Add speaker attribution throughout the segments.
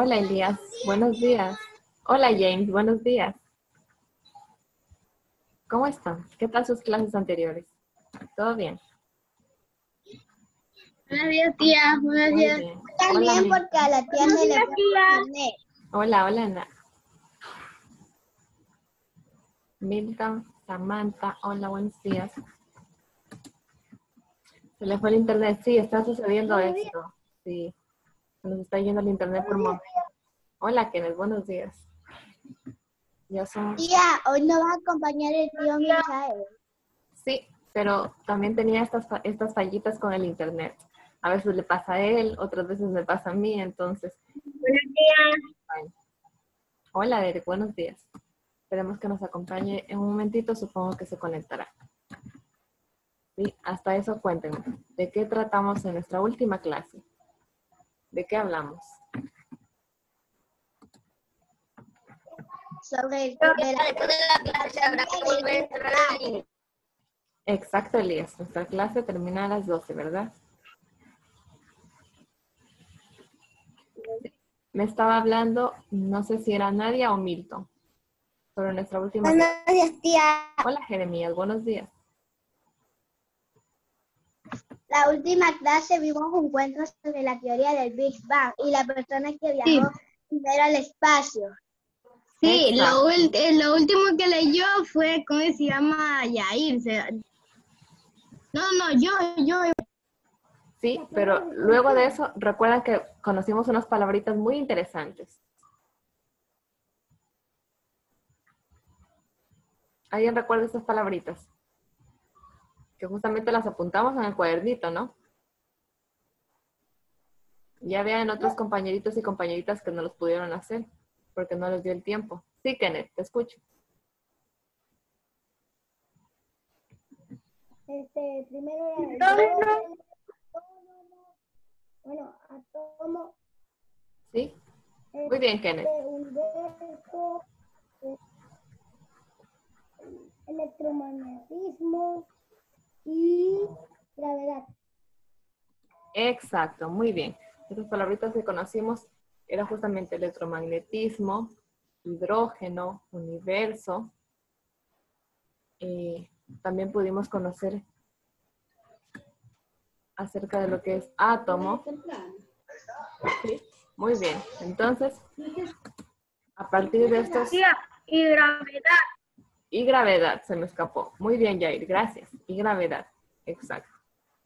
Speaker 1: Hola Elías, buenos días. Hola James, buenos días. ¿Cómo están? ¿Qué tal sus clases anteriores? ¿Todo bien?
Speaker 2: Buenos días, tía. Buenos
Speaker 1: Muy
Speaker 2: días.
Speaker 1: bien. Hola,
Speaker 3: También
Speaker 1: Milton.
Speaker 3: porque a la tía se le fue internet.
Speaker 1: Hola, Ana. Milton, Samantha, hola, buenos días. Se le fue el internet. Sí, está sucediendo esto. Sí, se nos está yendo el internet por momento. Hola, Kenneth, buenos días. Ya son...
Speaker 3: Tía, hoy nos va a acompañar el tío Michael.
Speaker 1: Sí, pero también tenía estas fallitas con el internet. A veces le pasa a él, otras veces me pasa a mí, entonces...
Speaker 2: Buenos días.
Speaker 1: Bueno. Hola, Derek, buenos días. Esperemos que nos acompañe en un momentito, supongo que se conectará. Sí, hasta eso cuéntenme. ¿De qué tratamos en nuestra última clase? ¿De qué hablamos?
Speaker 3: Sobre el de la
Speaker 1: Exacto, Elías. Nuestra clase termina a las 12, ¿verdad? Me estaba hablando, no sé si era Nadia o Milton, sobre nuestra última clase.
Speaker 3: Buenos días, tía.
Speaker 1: Hola, Jeremías, buenos días.
Speaker 3: La última clase vimos un cuento sobre la teoría del Big Bang y la persona que viajó primero al espacio.
Speaker 2: Sí,
Speaker 1: Exacto.
Speaker 2: lo último que leyó fue, ¿cómo se llama? Yair. No, yo.
Speaker 1: Sí, pero luego de eso, recuerdan que conocimos unas palabritas muy interesantes. ¿Alguien recuerda esas palabritas? Que justamente las apuntamos en el cuadernito, ¿no? Ya vean otros compañeritos y compañeritas que no los pudieron hacer, porque no les dio el tiempo. Sí, Kenneth, te escucho.
Speaker 3: Primero era bueno, átomo,
Speaker 1: ¿Sí? Muy bien, Kenneth.
Speaker 3: universo, electromagnetismo y gravedad.
Speaker 1: Exacto, muy bien. Esas palabritas que conocimos eran justamente electromagnetismo, hidrógeno, universo. También pudimos conocer acerca de lo que es átomo. Sí, muy bien. Entonces, a partir de estos...
Speaker 2: Tía, y gravedad.
Speaker 1: Y gravedad, se me escapó. Muy bien, Jair, gracias. Y gravedad, exacto.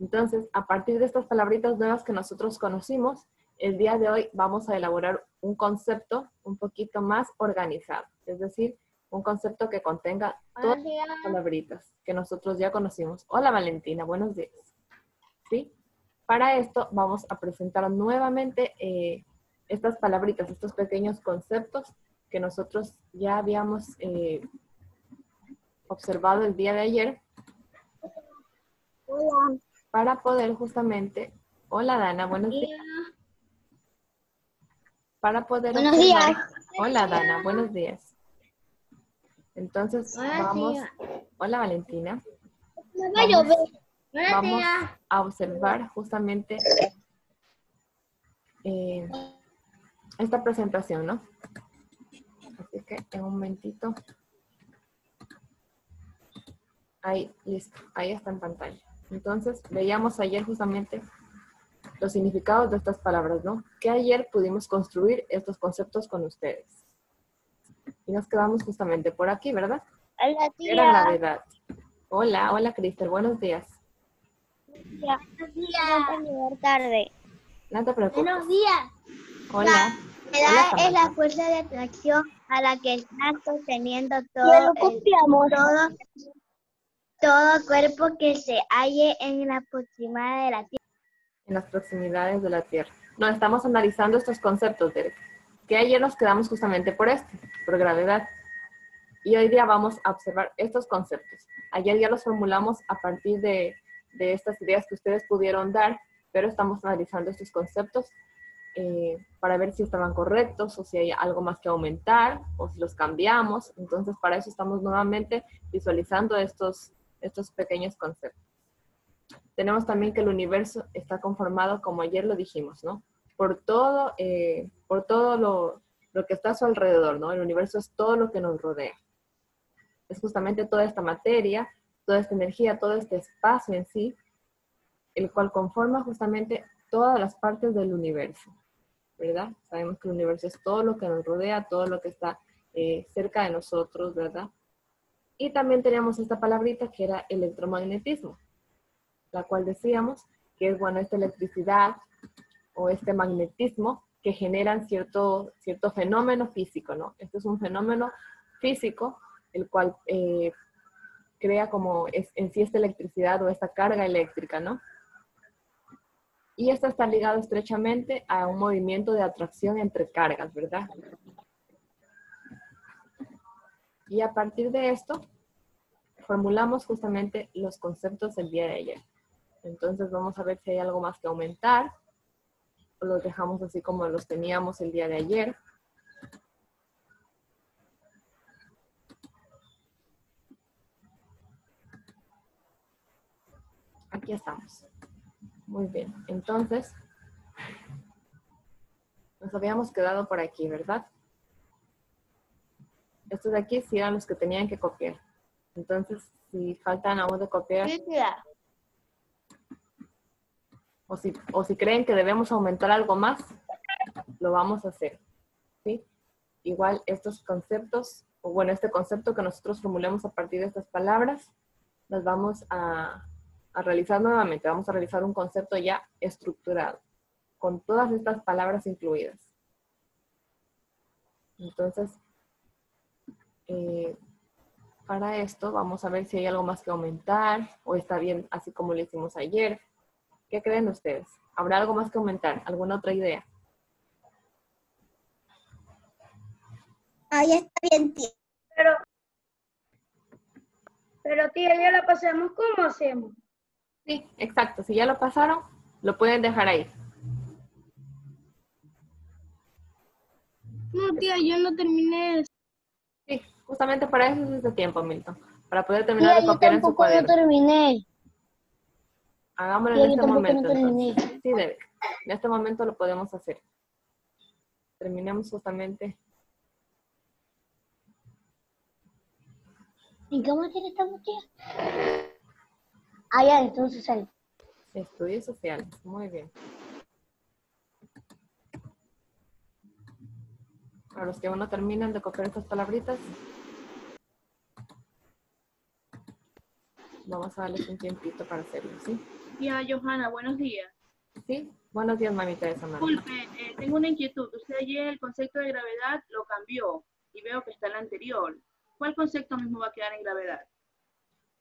Speaker 1: Entonces, a partir de estas palabritas nuevas que nosotros conocimos, el día de hoy vamos a elaborar un concepto un poquito más organizado. Es decir, un concepto que contenga todas las palabritas que nosotros ya conocimos. Hola, Valentina, buenos días. ¿Sí? Para esto vamos a presentar nuevamente estas palabritas, estos pequeños conceptos que nosotros ya habíamos observado el día de ayer.
Speaker 3: Hola.
Speaker 1: Para poder justamente... Hola, Dana, buenos días. Para poder
Speaker 3: Buenos
Speaker 1: observar...
Speaker 3: días.
Speaker 1: Hola, Dana, buenos días. Entonces, vamos... Hola, Valentina. Vamos a observar justamente esta presentación, ¿no? Así que en un momentito. Ahí, listo. Ahí está en pantalla. Entonces, veíamos ayer justamente los significados de estas palabras, ¿no? Que ayer pudimos construir estos conceptos con ustedes. Y nos quedamos justamente por aquí, ¿verdad?
Speaker 3: Hola,
Speaker 1: Era
Speaker 3: tía.
Speaker 1: gravedad. Hola, hola, Cristel. Buenos días.
Speaker 3: Buenos días. Llegar tarde.
Speaker 1: No te preocupes.
Speaker 3: Buenos días.
Speaker 1: Hola.
Speaker 3: La
Speaker 1: Hola,
Speaker 3: gravedad es la
Speaker 1: Samantha.
Speaker 3: fuerza de atracción a la que está sosteniendo todo cuerpo que se halle en la proximidad de la Tierra.
Speaker 1: En las proximidades de la Tierra. No, estamos analizando estos conceptos, Derek. Que ayer nos quedamos justamente por gravedad. Y hoy día vamos a observar estos conceptos. Ayer ya los formulamos a partir de estas ideas que ustedes pudieron dar, pero estamos analizando estos conceptos para ver si estaban correctos o si hay algo más que aumentar o si los cambiamos. Entonces, para eso estamos nuevamente visualizando estos pequeños conceptos. Tenemos también que el universo está conformado, como ayer lo dijimos, ¿no? por todo lo que está a su alrededor, ¿no? El universo es todo lo que nos rodea. Es justamente toda esta materia, toda esta energía, todo este espacio en sí, el cual conforma justamente todas las partes del universo, ¿verdad? Sabemos que el universo es todo lo que nos rodea, todo lo que está cerca de nosotros, ¿verdad? Y también teníamos esta palabrita que era electromagnetismo, la cual decíamos que es, bueno, esta electricidad o este magnetismo que generan cierto fenómeno físico, ¿no? Este es un fenómeno físico, el cual crea como en sí esta electricidad o esta carga eléctrica, ¿no? Y esto está ligado estrechamente a un movimiento de atracción entre cargas, ¿verdad? Y a partir de esto, formulamos justamente los conceptos del día de ayer. Entonces vamos a ver si hay algo más que aumentar, o los dejamos así como los teníamos el día de ayer. Aquí estamos. Muy bien. Entonces, nos habíamos quedado por aquí, ¿verdad? Estos de aquí sí eran los que tenían que copiar. Entonces, si faltan aún de copiar, o si creen que debemos aumentar algo más, lo vamos a hacer, ¿sí? Igual estos conceptos, o bueno, este concepto que nosotros formulemos a partir de estas palabras, los vamos a realizar nuevamente. Vamos a realizar un concepto ya estructurado, con todas estas palabras incluidas. Entonces, para esto vamos a ver si hay algo más que aumentar, o está bien así como lo hicimos ayer. ¿Qué creen ustedes? ¿Habrá algo más que aumentar? ¿Alguna otra idea?
Speaker 3: Ahí está bien, tía.
Speaker 2: Pero tía, ya la pasamos, ¿cómo hacemos?
Speaker 1: Sí, exacto. Si ya lo pasaron, lo pueden dejar ahí.
Speaker 2: No, tía, yo no terminé.
Speaker 1: Sí, justamente para eso es este tiempo, Milton. Para poder terminar
Speaker 2: Tía,
Speaker 1: de
Speaker 2: yo
Speaker 1: copiar en su
Speaker 2: tampoco no
Speaker 1: cuaderno.
Speaker 2: terminé.
Speaker 1: Hagámoslo en
Speaker 2: Tía, yo
Speaker 1: este
Speaker 2: tampoco no
Speaker 1: momento,
Speaker 2: terminé.
Speaker 1: entonces. Sí, Derek. En este momento lo podemos hacer. Terminemos justamente.
Speaker 2: ¿En qué materia estamos, tía? Ah, ya, entonces sale.
Speaker 1: Estudios sociales. Muy bien. Para los que aún no terminan de copiar estas palabritas, vamos a darles un tiempito para hacerlo, ¿sí?
Speaker 4: Tía Johanna, buenos días.
Speaker 1: ¿Sí? Buenos días, mamita de Samantha.
Speaker 4: Disculpe, tengo una inquietud. Usted ayer el concepto de gravedad lo cambió y veo que está el anterior. ¿Cuál concepto mismo va a quedar en gravedad?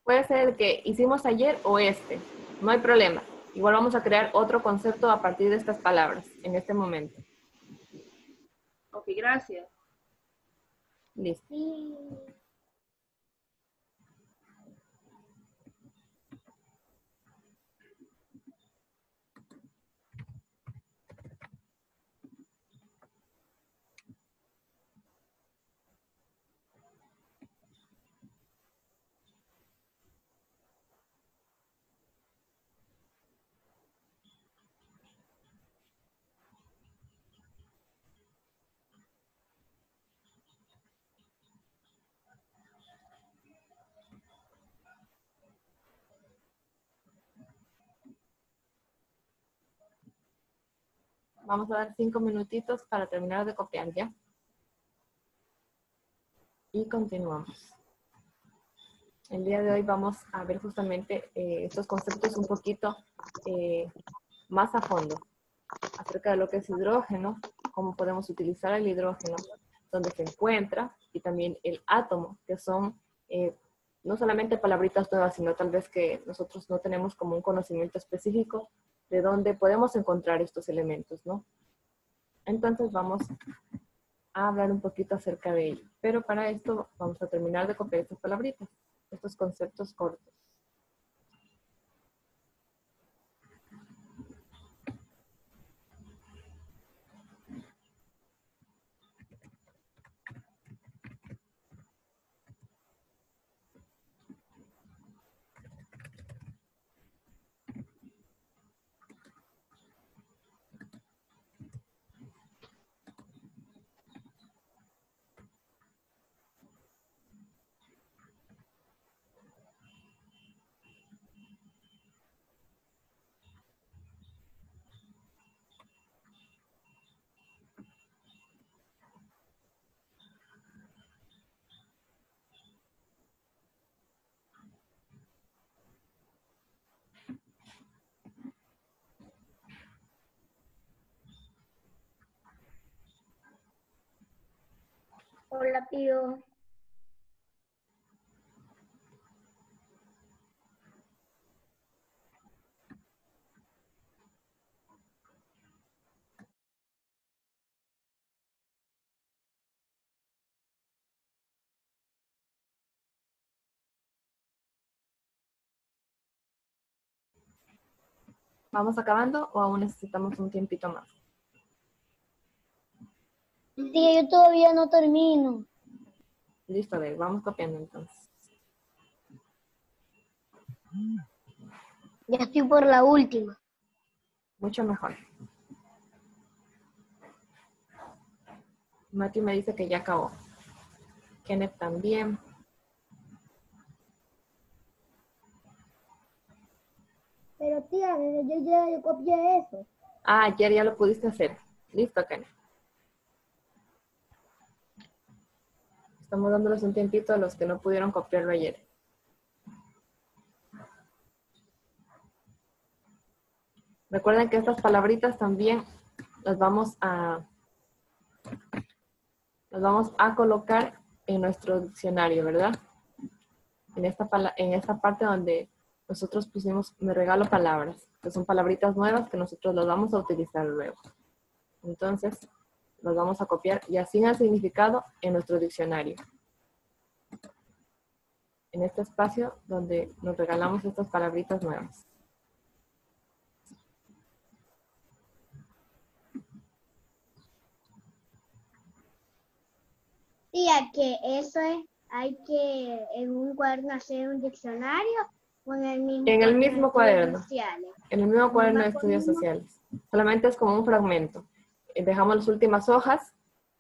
Speaker 1: Puede ser el que hicimos ayer o este. No hay problema. Igual vamos a crear otro concepto a partir de estas palabras en este momento.
Speaker 4: Ok, gracias.
Speaker 1: Listo. Vamos a dar 5 minutitos para terminar de copiar ya. Y continuamos. El día de hoy vamos a ver justamente estos conceptos un poquito más a fondo, acerca de lo que es hidrógeno, cómo podemos utilizar el hidrógeno, dónde se encuentra, y también el átomo, que son no solamente palabritas nuevas, sino tal vez que nosotros no tenemos como un conocimiento específico de dónde podemos encontrar estos elementos, ¿no? Entonces vamos a hablar un poquito acerca de ello. Pero para esto vamos a terminar de copiar estas palabritas, estos conceptos cortos.
Speaker 3: Hola, tío.
Speaker 1: ¿Vamos acabando o aún necesitamos un tiempito más?
Speaker 3: Tía, yo todavía no termino.
Speaker 1: Listo, a ver, vamos copiando entonces.
Speaker 3: Ya estoy por la última.
Speaker 1: Mucho mejor. Matthew me dice que ya acabó. Kenneth también.
Speaker 3: Pero tía, yo copié eso.
Speaker 1: Ah, ayer ya lo pudiste hacer. Listo, Kenneth. Estamos dándoles un tiempito a los que no pudieron copiarlo ayer. Recuerden que estas palabritas también las vamos a colocar en nuestro diccionario, ¿verdad? En esta parte donde nosotros pusimos me regalo palabras, que son palabritas nuevas que nosotros las vamos a utilizar luego. Entonces, las vamos a copiar y así el significado en nuestro diccionario. En este espacio donde nos regalamos estas palabritas nuevas.
Speaker 3: Tía, que eso es, hay que en un cuaderno hacer un diccionario o en el mismo
Speaker 1: En el mismo cuaderno.
Speaker 3: sociales.
Speaker 1: En el mismo cuaderno de estudios sociales. Solamente es como un fragmento. Dejamos las últimas hojas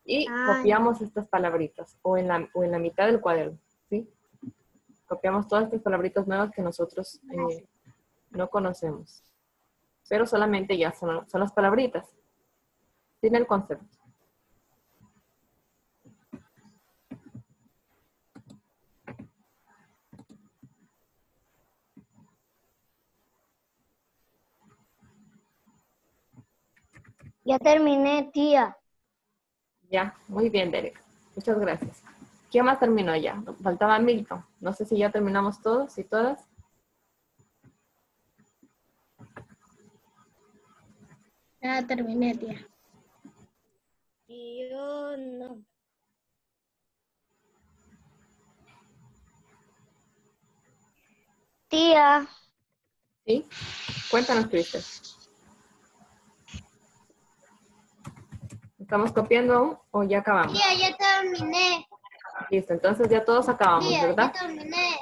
Speaker 1: y copiamos estas palabritas o en la mitad del cuaderno, ¿sí? Copiamos todas estas palabritas nuevas que nosotros no conocemos. Pero solamente ya son las palabritas, sin el concepto.
Speaker 3: Ya terminé, tía.
Speaker 1: Ya, muy bien, Derek. Muchas gracias. ¿Quién más terminó ya? Faltaba Milton. No sé si ya terminamos todos y todas.
Speaker 3: Ya terminé, tía. Y yo no. Tía.
Speaker 1: ¿Sí? Cuéntanos, Cristian. ¿Estamos copiando aún o ya acabamos?
Speaker 3: Tía, ya terminé.
Speaker 1: Listo, entonces ya todos acabamos,
Speaker 3: Tía,
Speaker 1: ¿verdad?
Speaker 3: ya terminé.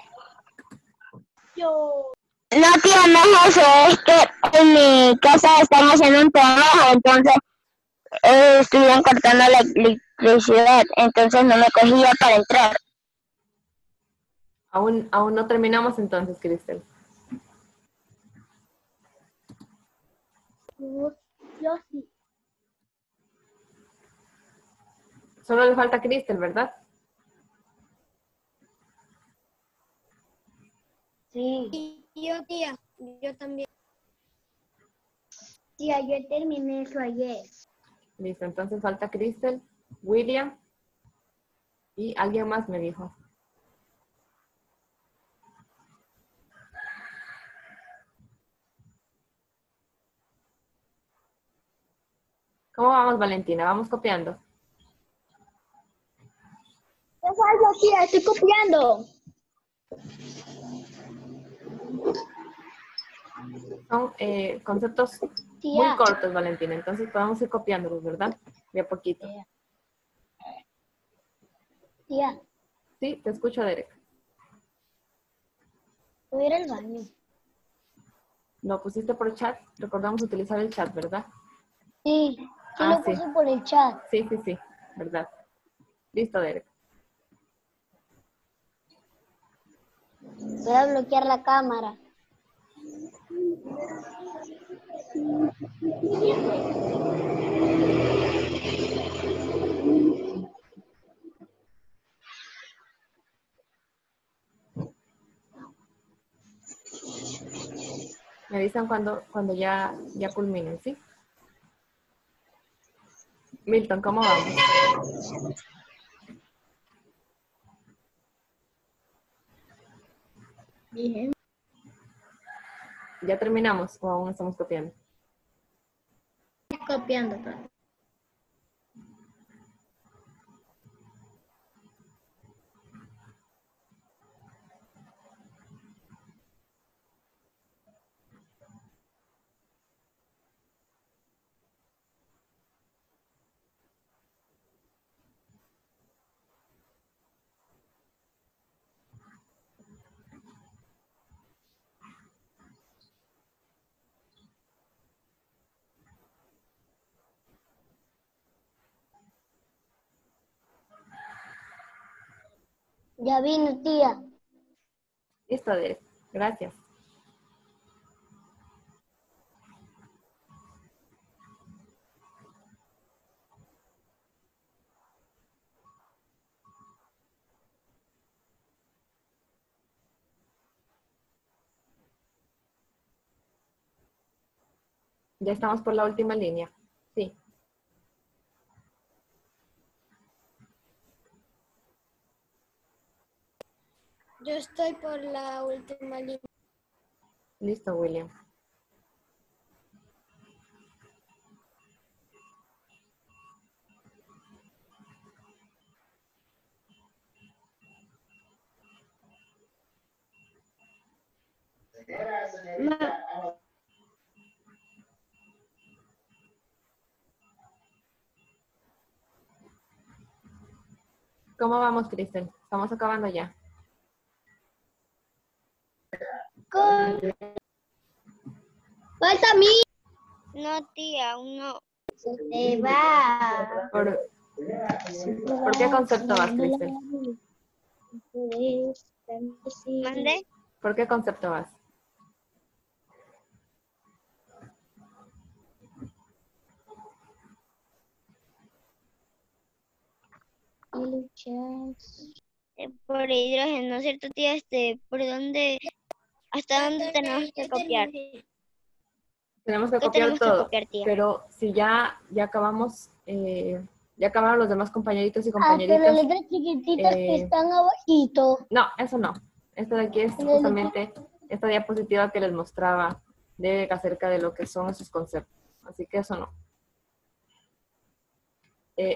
Speaker 3: No, tía, no es eso. Es que en mi casa estamos en un trabajo, entonces estuvieron cortando la electricidad, entonces no me cogía para entrar.
Speaker 1: Aún no terminamos entonces, Cristel.
Speaker 3: Yo sí.
Speaker 1: Solo le falta Cristel, ¿verdad?
Speaker 3: Sí. Yo, tía, yo también. Tía, yo terminé eso ayer.
Speaker 1: Listo, entonces falta Cristel, William y alguien más me dijo. ¿Cómo vamos, Valentina? ¿Vamos copiando?
Speaker 3: ¿Qué pasa, tía? Estoy copiando.
Speaker 1: Son conceptos muy cortos, Valentina, entonces podemos ir copiándolos, ¿verdad? De a poquito.
Speaker 3: Tía,
Speaker 1: Sí, te escucho, Derek.
Speaker 3: voy a ir al baño.
Speaker 1: Lo pusiste por chat. Recordamos utilizar el chat, ¿verdad?
Speaker 3: Sí, sí
Speaker 1: Ah,
Speaker 3: lo puse por el chat.
Speaker 1: Sí, ¿verdad? Listo, Derek.
Speaker 3: Voy a bloquear la cámara.
Speaker 1: Me avisan cuando ya culminen, ¿sí? Milton, ¿cómo vamos?
Speaker 2: Bien.
Speaker 1: ¿Ya terminamos o aún estamos copiando?
Speaker 2: Copiando todo. Ya vino, tía.
Speaker 1: Listo, Derek. Gracias. Ya estamos por la última línea. Sí.
Speaker 2: Yo estoy por la última línea.
Speaker 1: Listo, William. ¿Cómo vamos, Kristen? Estamos acabando ya.
Speaker 2: Falta a mí.
Speaker 3: No, tía, aún no.
Speaker 2: Se va.
Speaker 1: ¿Por qué concepto vas, Kristen?
Speaker 3: ¿Mande?
Speaker 1: ¿Por qué concepto vas?
Speaker 3: Por hidrógeno, ¿cierto, tía? ¿Por dónde, hasta dónde tenemos que copiar?
Speaker 1: Tenemos que
Speaker 3: ¿Qué
Speaker 1: copiar
Speaker 3: tenemos que
Speaker 1: todo,
Speaker 3: copiar, tía?
Speaker 1: pero si ya acabamos, ya acabaron los demás compañeritos y
Speaker 2: Hasta las
Speaker 1: compañeritas.
Speaker 2: letras chiquititas que
Speaker 1: eh,
Speaker 2: están abajito.
Speaker 1: No, eso no. Esto de aquí es justamente esta diapositiva que les mostraba acerca de lo que son esos conceptos. Así que eso no.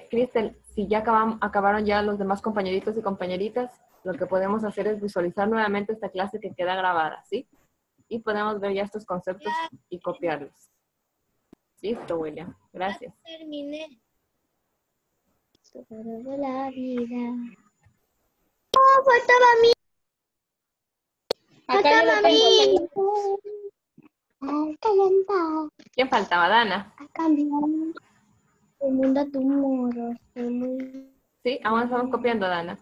Speaker 1: Cristel, si ya acabaron ya los demás compañeritos y compañeritas, lo que podemos hacer es visualizar nuevamente esta clase que queda grabada, ¿sí? Y podemos ver ya estos conceptos y copiarlos. Listo, William. Gracias.
Speaker 2: Terminé. De la vida. Faltaba a mí. Faltaba a mí. Calentado.
Speaker 1: ¿Quién faltaba? Dana.
Speaker 2: A cambiar el mundo a tu muro.
Speaker 1: Sí, aún estamos copiando, Dana.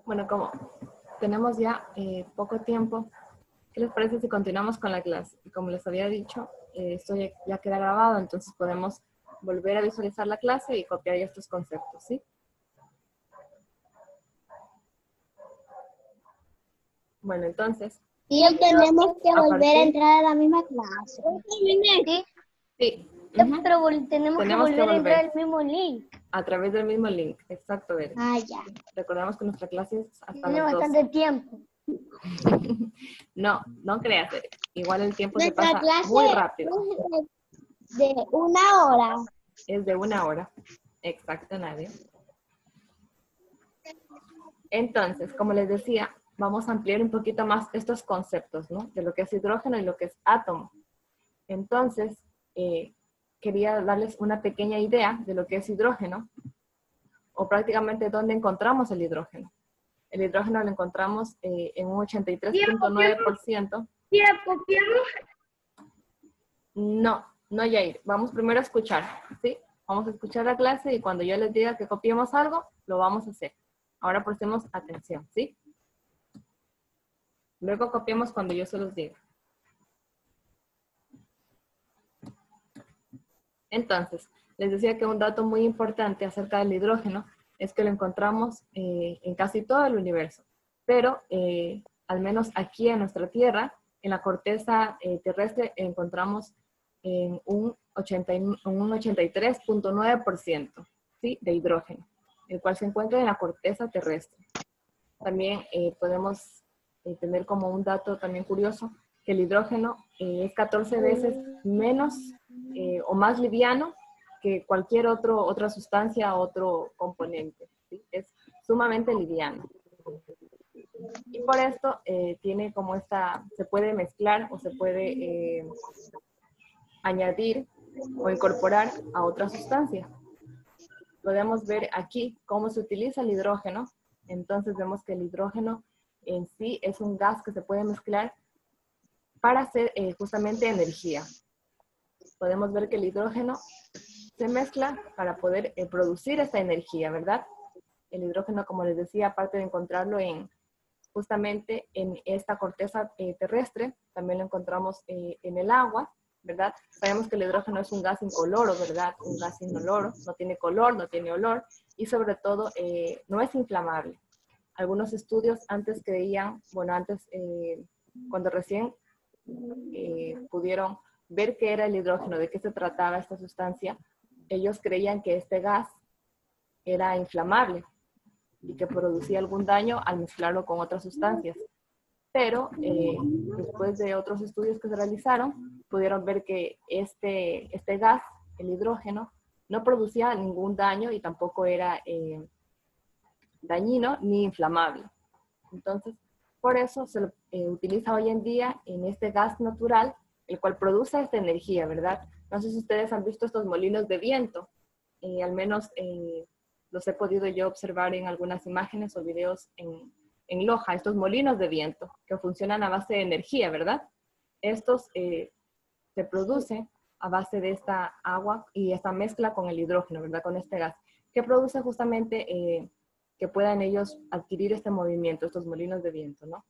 Speaker 1: Bueno, como tenemos ya poco tiempo, ¿qué les parece si continuamos con la clase? Y como les había dicho, esto ya queda grabado, entonces podemos volver a visualizar la clase y copiar ya estos conceptos, ¿sí? Bueno, entonces.
Speaker 2: Y tenemos que volver a entrar a la misma clase.
Speaker 3: ¿Sí?
Speaker 1: Sí.
Speaker 2: Pero tenemos que volver a entrar al mismo link.
Speaker 1: A través del mismo link, exacto, Bere.
Speaker 2: Ah, ya.
Speaker 1: Recordemos que nuestra clase es hasta
Speaker 2: Tiene
Speaker 1: las 12.
Speaker 2: bastante tiempo.
Speaker 1: No creas, Bere. Igual el tiempo se
Speaker 2: Nuestra
Speaker 1: pasa
Speaker 2: clase
Speaker 1: muy rápido.
Speaker 2: es de 1 hora.
Speaker 1: Es de 1 hora. Exacto, Nadia. Entonces, como les decía, vamos a ampliar un poquito más estos conceptos, ¿no? De lo que es hidrógeno y lo que es átomo. Entonces, quería darles una pequeña idea de lo que es hidrógeno, o prácticamente dónde encontramos el hidrógeno. El hidrógeno lo encontramos en un 83.9%.
Speaker 2: ¿Ya copiamos?
Speaker 1: No, no, Yair. Vamos primero a escuchar, ¿sí? Vamos a escuchar la clase y cuando yo les diga que copiemos algo, lo vamos a hacer. Ahora prestemos atención, ¿sí? Luego copiemos cuando yo se los diga. Entonces, les decía que un dato muy importante acerca del hidrógeno es que lo encontramos en casi todo el universo, pero al menos aquí en nuestra Tierra, en la corteza terrestre, encontramos en un 83.9%, ¿sí? De hidrógeno, el cual se encuentra en la corteza terrestre. También podemos tener como un dato también curioso que el hidrógeno es 14 veces menos o más liviano que cualquier otra sustancia, otro componente, ¿sí? Es sumamente liviano. Y por esto tiene como se puede mezclar o se puede añadir o incorporar a otra sustancia. Podemos ver aquí cómo se utiliza el hidrógeno. Entonces vemos que el hidrógeno en sí es un gas que se puede mezclar para hacer justamente energía. Podemos ver que el hidrógeno se mezcla para poder producir esta energía, ¿verdad? El hidrógeno, como les decía, aparte de encontrarlo justamente en esta corteza terrestre, también lo encontramos en el agua, ¿verdad? Sabemos que el hidrógeno es un gas incoloro, ¿verdad? Un gas inoloro, no tiene color, no tiene olor y sobre todo no es inflamable. Algunos estudios antes creían, cuando recién pudieron ver qué era el hidrógeno, de qué se trataba esta sustancia, ellos creían que este gas era inflamable y que producía algún daño al mezclarlo con otras sustancias. Pero después de otros estudios que se realizaron, pudieron ver que este gas, el hidrógeno, no producía ningún daño y tampoco era dañino ni inflamable. Entonces, por eso se lo utiliza hoy en día en este gas natural, el cual produce esta energía, ¿verdad? No sé si ustedes han visto estos molinos de viento, al menos los he podido yo observar en algunas imágenes o videos en Loja, estos molinos de viento que funcionan a base de energía, ¿verdad? Estos se producen a base de esta agua y esta mezcla con el hidrógeno, ¿verdad? Con este gas, que produce justamente que puedan ellos adquirir este movimiento, estos molinos de viento, ¿no?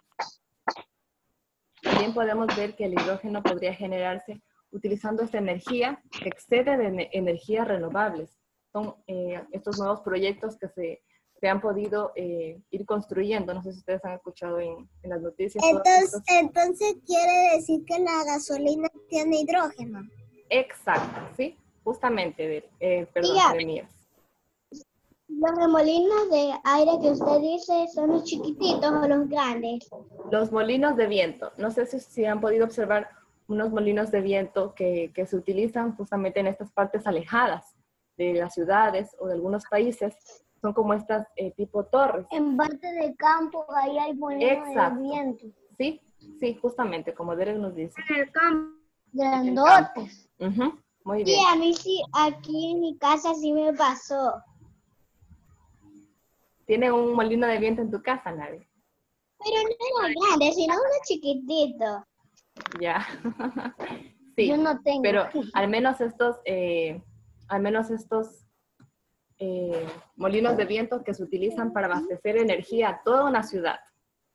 Speaker 1: También podemos ver que el hidrógeno podría generarse utilizando esta energía que excede de energías renovables. Son estos nuevos proyectos que se han podido ir construyendo. No sé si ustedes han escuchado en las noticias.
Speaker 5: Entonces quiere decir que la gasolina tiene hidrógeno.
Speaker 1: Exacto, sí, justamente, perdón, Jeremías.
Speaker 5: ¿Los remolinos de aire que usted dice son los chiquititos o los grandes?
Speaker 1: Los molinos de viento. No sé si han podido observar unos molinos de viento que se utilizan justamente en estas partes alejadas de las ciudades o de algunos países. Son como estas tipo torres.
Speaker 5: En parte del campo ahí hay molinos de viento.
Speaker 1: Sí, sí, justamente, como Derek nos dice.
Speaker 2: En el campo.
Speaker 5: Grandotes.
Speaker 1: Muy bien.
Speaker 5: Sí, a mí sí, aquí en mi casa sí me pasó.
Speaker 1: ¿Tiene un molino de viento en tu casa, Nadia?
Speaker 5: Pero no era grande, sino uno chiquitito.
Speaker 1: Ya. Sí,
Speaker 5: yo no tengo.
Speaker 1: pero al menos estos molinos de viento que se utilizan para abastecer energía a toda una ciudad.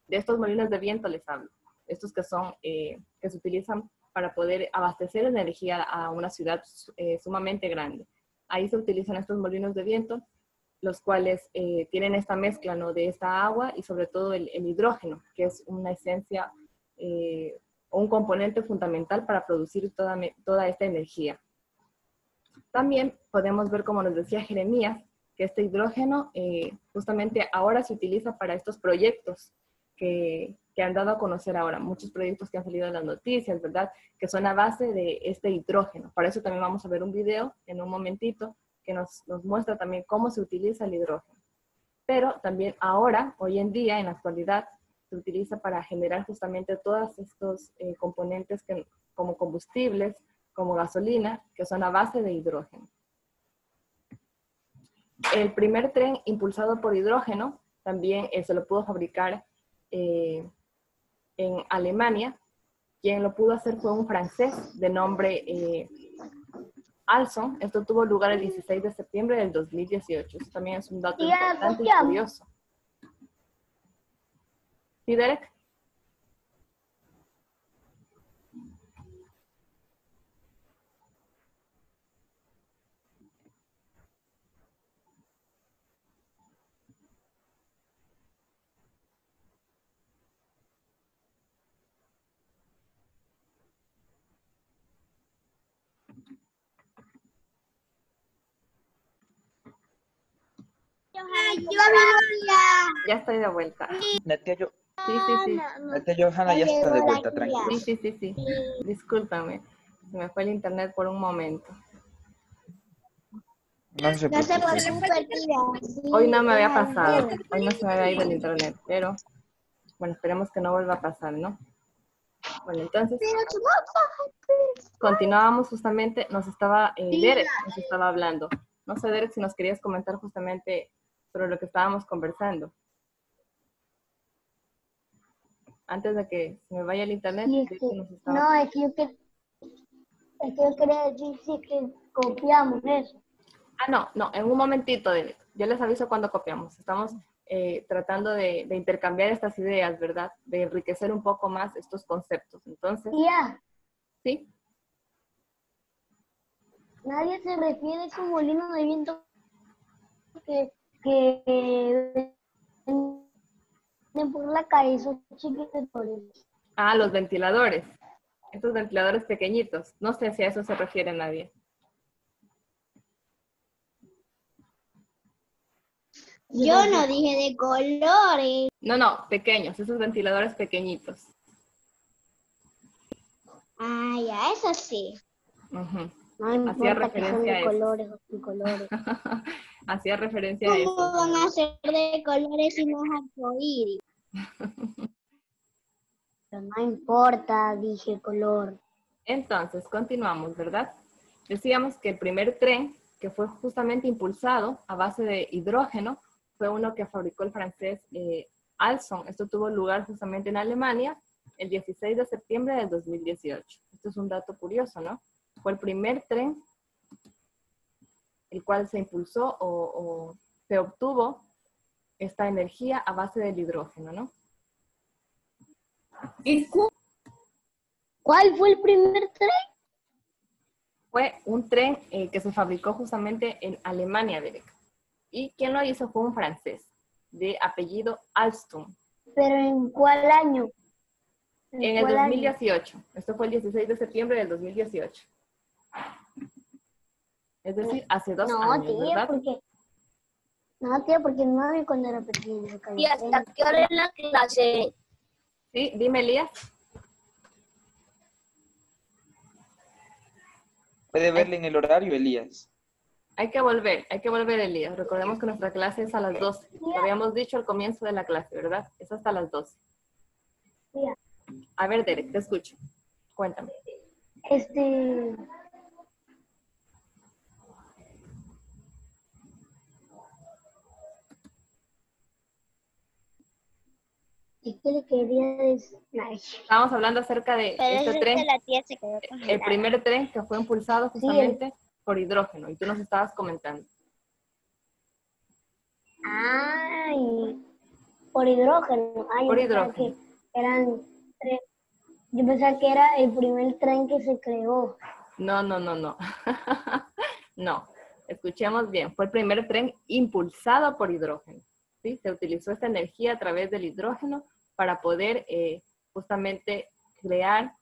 Speaker 1: De estos molinos de viento les hablo. Estos que son, que se utilizan para poder abastecer energía a una ciudad sumamente grande. Ahí se utilizan estos molinos de viento, los cuales tienen esta mezcla, ¿no?, de esta agua y sobre todo el hidrógeno, que es una esencia o un componente fundamental para producir toda esta energía. También podemos ver, como nos decía Jeremías, que este hidrógeno justamente ahora se utiliza para estos proyectos que han dado a conocer ahora, muchos proyectos que han salido en las noticias, ¿verdad?, que son a base de este hidrógeno. Para eso también vamos a ver un video en un momentito que nos muestra también cómo se utiliza el hidrógeno. Pero también ahora, hoy en día, en la actualidad, se utiliza para generar justamente todos estos componentes como combustibles, como gasolina, que son a base de hidrógeno. El primer tren impulsado por hidrógeno también se lo pudo fabricar en Alemania, Quien lo pudo hacer fue un francés de nombre Alson. Esto tuvo lugar el 16 de septiembre del 2018. Eso también es un dato importante y curioso. ¿Sí, Derek? Ya estoy de vuelta.
Speaker 6: La tía Johanna ya está de vuelta, tranquila.
Speaker 1: Sí. Discúlpame. Se me fue el internet por un momento.
Speaker 6: No se
Speaker 5: No se
Speaker 6: preocupe.
Speaker 5: preocupe, tía.
Speaker 1: Hoy no me había pasado. Hoy no se me había ido el internet, pero bueno, esperemos que no vuelva a pasar, ¿no? Bueno, entonces, continuábamos justamente, Derek nos estaba hablando. No sé, Derek, si nos querías comentar justamente sobre lo que estábamos conversando. Antes de que se me vaya el internet,
Speaker 5: Sí,
Speaker 1: Derek nos estaba...
Speaker 5: no, es que yo quería decir sí, que copiamos eso.
Speaker 1: No, en un momentito, Derek. Yo les aviso cuando copiamos. Estamos tratando de intercambiar estas ideas, ¿verdad? De enriquecer un poco más estos conceptos. Entonces,
Speaker 5: Tía,
Speaker 1: ¿sí?
Speaker 5: nadie se refiere a ese molino de viento que venden por la calle, esos chiquitos.
Speaker 1: Ah, los ventiladores. Estos ventiladores pequeñitos. No sé si a eso se refiere nadie.
Speaker 5: Yo no dije de colores.
Speaker 1: No, pequeños. Esos ventiladores pequeñitos.
Speaker 5: Ah, ya, eso sí.
Speaker 1: Ujú.
Speaker 5: No
Speaker 1: Hacía
Speaker 5: importa que son
Speaker 1: referencia a
Speaker 5: de
Speaker 1: eso.
Speaker 5: colores o sin colores.
Speaker 1: Hacía referencia a
Speaker 5: ¿Cómo
Speaker 1: eso.
Speaker 5: van a ser de colores si no es arcoíris? Pero no importa, dije color.
Speaker 1: Entonces, continuamos, ¿verdad? Decíamos que el primer tren que fue justamente impulsado a base de hidrógeno fue uno que fabricó el francés Alson. Esto tuvo lugar justamente en Alemania el 16 de septiembre del 2018. Esto es un dato curioso, ¿no? Fue el primer tren el cual se impulsó o se obtuvo esta energía a base del hidrógeno, ¿no?
Speaker 5: ¿Cuál fue el primer tren?
Speaker 1: Fue un tren que se fabricó justamente en Alemania, Derek. Y quien lo hizo fue un francés de apellido Alstom.
Speaker 5: ¿Pero en cuál año?
Speaker 1: En el 2018. Esto fue el 16 de septiembre del 2018. Es decir, hace 2 años,
Speaker 5: tía,
Speaker 1: ¿verdad?
Speaker 5: Porque no había cuando era pequeño.
Speaker 3: ¿Y hasta qué hora es la clase?
Speaker 1: Sí, dime, Elías.
Speaker 6: Puede verle en el horario, Elías.
Speaker 1: Hay que volver, Elías. Recordemos que nuestra clase es a las 12. Lo habíamos dicho al comienzo de la clase, ¿verdad? Es hasta las 12.
Speaker 5: Tía.
Speaker 1: A ver, Derek, te escucho. Cuéntame.
Speaker 5: Es que le quería decir.
Speaker 1: Estábamos hablando acerca de este tren,
Speaker 5: la tía se quedó
Speaker 1: el primer tren que fue impulsado justamente por hidrógeno. Y tú nos estabas comentando.
Speaker 5: Ay, por hidrógeno. Ay,
Speaker 1: Por
Speaker 5: yo pensaba
Speaker 1: hidrógeno.
Speaker 5: que eran tres. Yo pensaba que era el primer tren que se creó.
Speaker 1: No. No, escuchemos bien. Fue el primer tren impulsado por hidrógeno. ¿Sí? Se utilizó esta energía a través del hidrógeno para poder justamente crear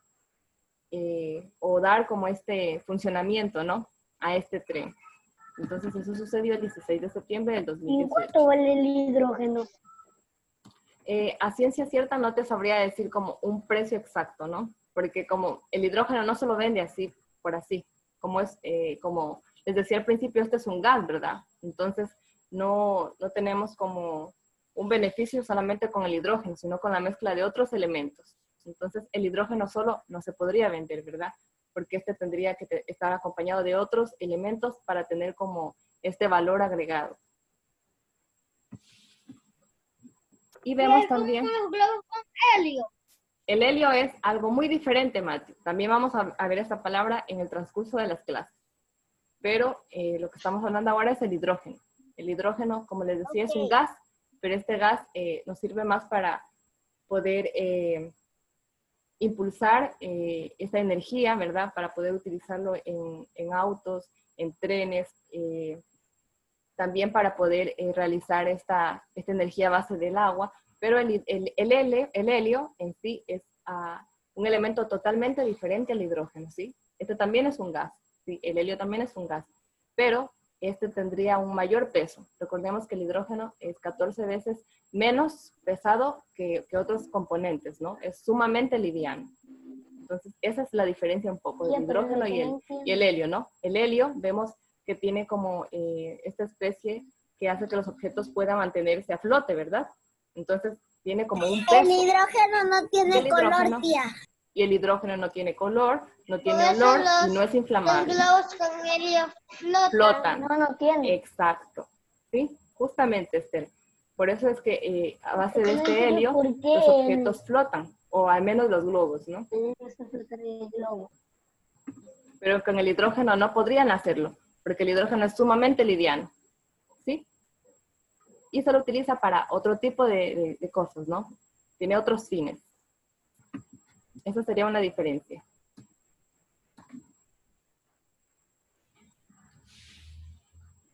Speaker 1: o dar como este funcionamiento, ¿no? A este tren. Entonces eso sucedió el 16 de septiembre del
Speaker 5: ¿Y
Speaker 1: 2018.
Speaker 5: cuánto vale el hidrógeno?
Speaker 1: A ciencia cierta no te sabría decir como un precio exacto, ¿no? Porque como el hidrógeno no se lo vende así, por así, como es, como les decía al principio, este es un gas, ¿verdad? Entonces no tenemos como un beneficio solamente con el hidrógeno, sino con la mezcla de otros elementos. Entonces el hidrógeno solo no se podría vender, ¿verdad? Porque este tendría que estar acompañado de otros elementos para tener como este valor agregado. Y vemos también...
Speaker 5: Los globos con helio.
Speaker 1: El helio es algo muy diferente, Mati. También vamos a ver esta palabra en el transcurso de las clases. Pero lo que estamos hablando ahora es el hidrógeno. El hidrógeno, como les decía, es un gas, pero este gas nos sirve más para poder impulsar esta energía, ¿verdad? Para poder utilizarlo en autos, en trenes, también para poder realizar esta energía a base del agua, pero el helio en sí es un elemento totalmente diferente al hidrógeno, ¿sí? Este también es un gas, ¿sí? El helio también es un gas, pero este tendría un mayor peso. Recordemos que el hidrógeno es 14 veces menos pesado que otros componentes, ¿no? Es sumamente liviano. Entonces, esa es la diferencia un poco del hidrógeno y el helio, ¿no? El helio, vemos que tiene como esta especie que hace que los objetos puedan mantenerse a flote, ¿verdad? Entonces, tiene como un peso.
Speaker 5: El hidrógeno no tiene color, tía.
Speaker 1: Y el hidrógeno no tiene color, no tiene olor y no es inflamable.
Speaker 5: Los globos con helio flotan.
Speaker 1: No tiene. Exacto. ¿Sí? Justamente, Esther. Por eso es que a base de este helio, los objetos flotan, o al menos los globos, ¿no? Pero con el hidrógeno no podrían hacerlo, porque el hidrógeno es sumamente liviano, ¿sí? Y se lo utiliza para otro tipo de cosas, ¿no? Tiene otros fines. Esa sería una diferencia.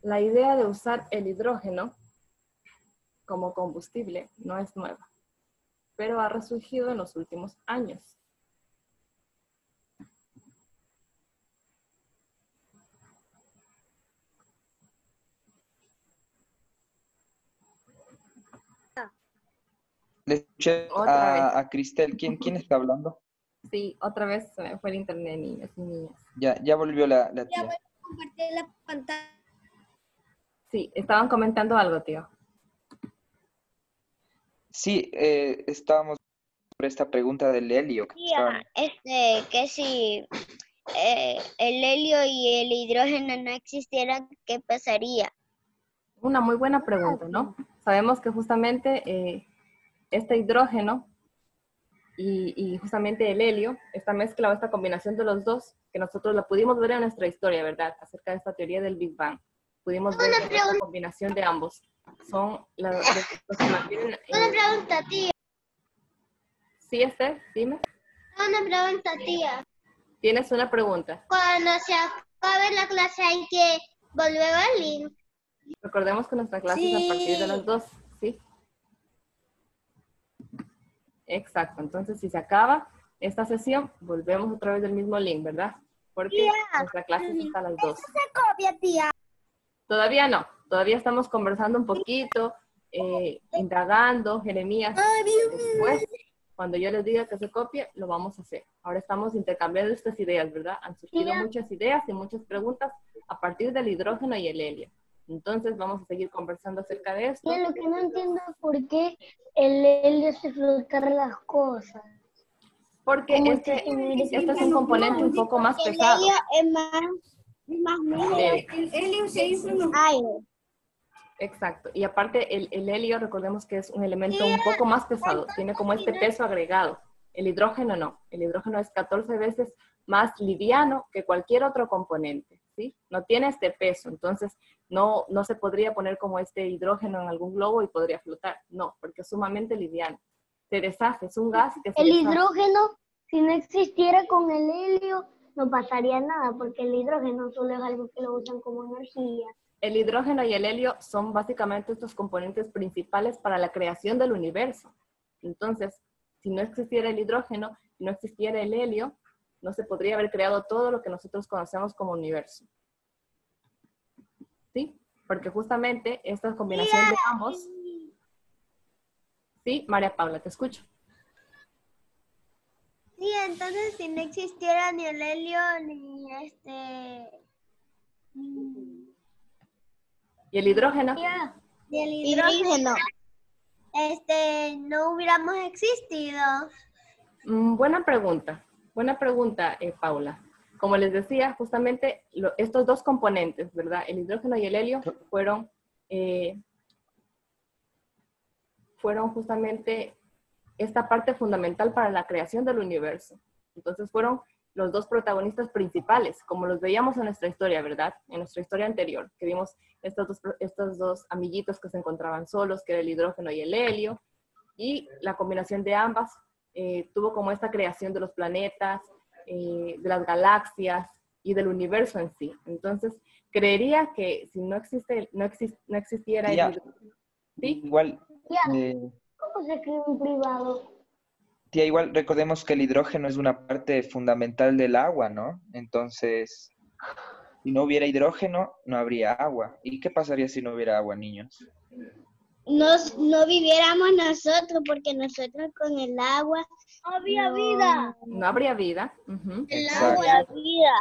Speaker 1: La idea de usar el hidrógeno como combustible no es nueva, pero ha resurgido en los últimos años.
Speaker 6: Le escuché a Cristel. ¿Quién está hablando?
Speaker 1: Sí, otra vez se me fue el internet, niños y niñas.
Speaker 6: Ya volvió la tía.
Speaker 5: Ya voy a compartir la pantalla.
Speaker 1: Sí, estaban comentando algo, tío.
Speaker 6: Sí, estábamos sobre esta pregunta del helio.
Speaker 5: Tía, que si el helio y el hidrógeno no existieran, ¿qué pasaría?
Speaker 1: Una muy buena pregunta, ¿no? Sabemos que justamente este hidrógeno y justamente el helio, esta mezcla o esta combinación de los dos, que nosotros la pudimos ver en nuestra historia, ¿verdad? Acerca de esta teoría del Big Bang. Pudimos ver esta combinación de ambos. Son los que mantienen...
Speaker 5: Una pregunta, tía.
Speaker 1: Sí, Esther, dime.
Speaker 5: Una pregunta, tía.
Speaker 1: ¿Tienes una pregunta?
Speaker 5: Cuando se acabe la clase hay que volver al link.
Speaker 1: Recordemos que nuestra clase es a partir de las 2, ¿sí? Exacto. Entonces, si se acaba esta sesión, volvemos otra vez del mismo link, ¿verdad? Porque nuestra clase es hasta las 2.
Speaker 5: Se copia, tía.
Speaker 1: Todavía no. Todavía estamos conversando un poquito, indagando, Jeremías. Después, cuando yo les diga que se copie, lo vamos a hacer. Ahora estamos intercambiando estas ideas, ¿verdad? Han surgido muchas ideas y muchas preguntas a partir del hidrógeno y el helio. Entonces, vamos a seguir conversando acerca de esto.
Speaker 2: Lo que no entiendo es por qué el helio hace flotar las cosas.
Speaker 1: Porque este es un componente un poco más pesado.
Speaker 5: El helio es más
Speaker 1: leve.
Speaker 5: El helio se hizo aire.
Speaker 1: Exacto. Y aparte, el helio, recordemos que es un elemento un poco más pesado. Tiene como este peso agregado. El hidrógeno no. El hidrógeno es 14 veces más liviano que cualquier otro componente, ¿sí? No tiene este peso. Entonces, no se podría poner como este hidrógeno en algún globo y podría flotar. No, porque es sumamente liviano. Se deshace. Es un gas que se
Speaker 2: El
Speaker 1: deshace.
Speaker 2: hidrógeno, si no existiera con el helio, no pasaría nada, porque el hidrógeno solo es algo que lo usan como energía.
Speaker 1: El hidrógeno y el helio son básicamente estos componentes principales para la creación del universo. Entonces, si no existiera el hidrógeno, si no existiera el helio, no se podría haber creado todo lo que nosotros conocemos como universo. ¿Sí? Porque justamente esta combinación de ambos... Sí, María Paula, te escucho.
Speaker 5: Sí, entonces si no existiera ni el helio ni
Speaker 1: ¿Y el hidrógeno?
Speaker 5: ni el hidrógeno, no hubiéramos existido.
Speaker 1: Buena pregunta, Paula. Como les decía, justamente estos dos componentes, ¿verdad? El hidrógeno y el helio fueron justamente esta parte fundamental para la creación del universo. Entonces fueron los dos protagonistas principales, como los veíamos en nuestra historia, ¿verdad? En nuestra historia anterior, que vimos estos dos amiguitos que se encontraban solos, que era el hidrógeno y el helio, y la combinación de ambas tuvo como esta creación de los planetas, de las galaxias y del universo en sí. Entonces, creería que si no existiera el
Speaker 6: Tía,
Speaker 1: hidrógeno, ¿sí?
Speaker 6: igual,
Speaker 2: Tía,
Speaker 6: eh,
Speaker 2: ¿cómo se escribe en privado?
Speaker 6: tía, igual recordemos que el hidrógeno es una parte fundamental del agua, ¿no? Entonces, si no hubiera hidrógeno, no habría agua. ¿Y qué pasaría si no hubiera agua, niños?
Speaker 5: No viviéramos nosotros, porque nosotros con el agua
Speaker 2: No había vida.
Speaker 1: No habría vida. Ujú.
Speaker 6: Exacto.
Speaker 5: vida.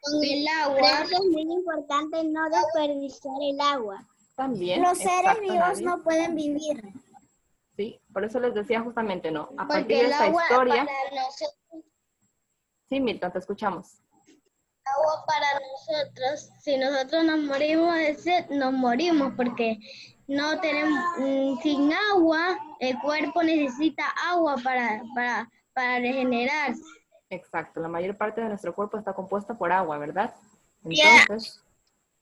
Speaker 5: Con el agua. Por eso es muy importante no desperdiciar el agua.
Speaker 1: También.
Speaker 5: Los seres
Speaker 1: exacto,
Speaker 5: vivos
Speaker 1: Nadie.
Speaker 5: no pueden vivir.
Speaker 1: Sí, por eso les decía justamente, ¿no? A partir
Speaker 5: Porque
Speaker 1: de
Speaker 5: el
Speaker 1: esta
Speaker 5: agua
Speaker 1: historia...
Speaker 5: para nosotros,
Speaker 1: Sí, Milton, te escuchamos.
Speaker 5: agua para nosotros, si nosotros nos morimos de sed, nos morimos porque no tenemos, sin agua, el cuerpo necesita agua para regenerarse.
Speaker 1: Exacto, la mayor parte de nuestro cuerpo está compuesta por agua, ¿verdad?
Speaker 5: Yeah.
Speaker 1: Entonces,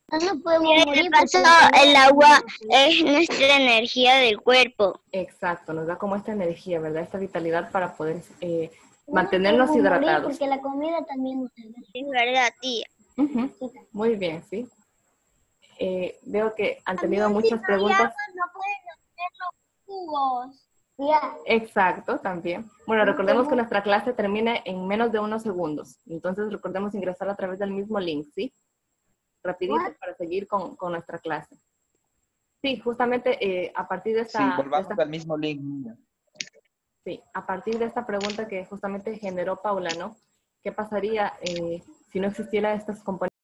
Speaker 2: No nos podemos
Speaker 5: En
Speaker 2: morir
Speaker 5: el
Speaker 2: porque
Speaker 5: caso,
Speaker 2: no tenemos
Speaker 5: el agua es nuestra energía del cuerpo.
Speaker 1: exacto, nos da como esta energía, ¿verdad? Esta vitalidad para poder
Speaker 2: no
Speaker 1: mantenernos
Speaker 2: podemos morir
Speaker 1: hidratados.
Speaker 2: porque la comida también nos ayuda.
Speaker 5: Es verdad, tía.
Speaker 1: Ujú, muy bien, sí. Veo que han tenido muchas preguntas.
Speaker 5: No pueden hacer los jugos.
Speaker 2: Tía,
Speaker 1: Exacto, también. Bueno, recordemos que nuestra clase termina en menos de unos segundos. Entonces, recordemos ingresar a través del mismo link, ¿sí? Rapidito para seguir con nuestra clase. Sí, justamente a partir de
Speaker 6: Sí,
Speaker 1: esta...
Speaker 6: volvamos al mismo link, niños.
Speaker 1: Sí, a partir de esta pregunta que justamente generó Paula, ¿no? ¿Qué pasaría si no existieran estos componentes?